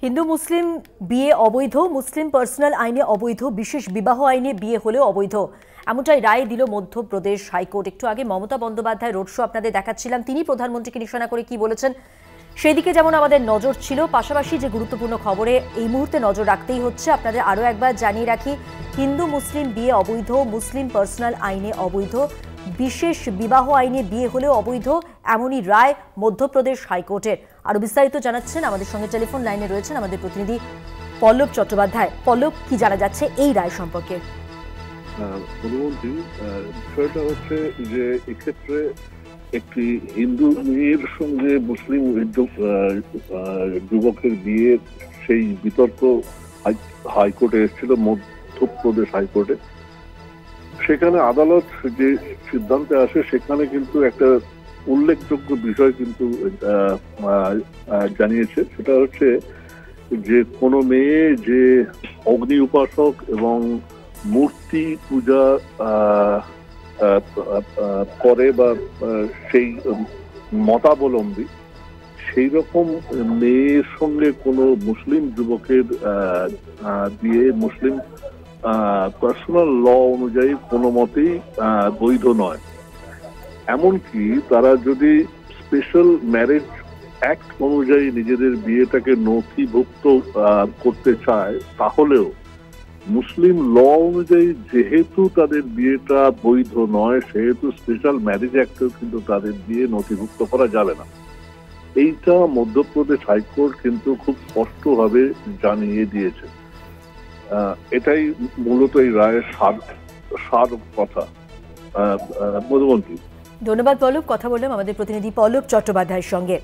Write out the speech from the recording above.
হিন্দু মুসলিম বিয়ে অবৈধ, মুসলিম পার্সোনাল আইনে অবৈধ, বিশেষ বিবাহ আইনে বিয়ে হলেও অবৈধ, এমনটাই রায় দিল মধ্যপ্রদেশ হাইকোর্ট। একটু আগে মমতা বন্দ্যোপাধ্যায় রোড শো আপনাদের দেখাচ্ছিলাম, তিনি প্রধানমন্ত্রীকে নিশানা করে কি বলেছেন সেই দিকে যেমন আমাদের নজর ছিল, পাশাপাশি যে গুরুত্বপূর্ণ খবরে এই মুহূর্তে নজর রাখতেই হচ্ছে আপনাদের আরও একবার জানিয়ে রাখি, হিন্দু মুসলিম বিয়ে অবৈধ, মুসলিম পার্সোনাল আইনে অবৈধ, বিশেষ বিবাহ আইনে বিয়ে হলেও অবৈধ, এমনই রায় মধ্যপ্রদেশ হাইকোর্টের। আরো বিস্তারিত জানাচ্ছেন, আমাদের সঙ্গে টেলিফোন লাইনে রয়েছেন আমাদের প্রতিনিধি পল্লব চট্টোপাধ্যায়। পল্লব, কি জানা যাচ্ছে এই রায় সম্পর্কে? বিষয়টা হচ্ছে যে এক্ষেত্রে একটি হিন্দু মেয়ের সঙ্গে মুসলিম যুবকের বিয়ে, সেই বিতর্ক হাইকোর্টে এসেছিল, মধ্যপ্রদেশ হাইকোর্টে। সেখানে আদালত যে সিদ্ধান্তে আসে সেখানে কিন্তু একটা উল্লেখযোগ্য বিষয় কিন্তু জানিয়েছে, সেটা হচ্ছে যে কোনো মেয়ে যে অগ্নি উপাসক এবং মূর্তি পূজা করে বা সেই মতাবলম্বী, সেই রকম মেয়ের সঙ্গে কোনো মুসলিম যুবকের বিয়ে মুসলিম পার্সোনাল ল অনুযায়ী কোনো মতেই বৈধ নয়। এমনকি তারা যদি স্পেশাল ম্যারেজ অ্যাক্ট অনুযায়ী নিজেদের বিয়েটাকে নথিভুক্ত করতে চায়, তাহলেও মুসলিম ল অনুযায়ী যেহেতু তাদের বিয়েটা বৈধ নয়, সেহেতু স্পেশাল ম্যারেজ অ্যাক্টেও কিন্তু তাদের বিয়ে নথিভুক্ত করা যাবে না। এইটা মধ্যপ্রদেশ হাইকোর্ট কিন্তু খুব স্পষ্টভাবে জানিয়ে দিয়েছে। এটাই মূলত এই রায়ের সার কথা। মধুমন্তী, ধন্যবাদ পল্লব। কথা বললাম আমাদের প্রতিনিধি পল্লব চট্টোপাধ্যায়ের সঙ্গে।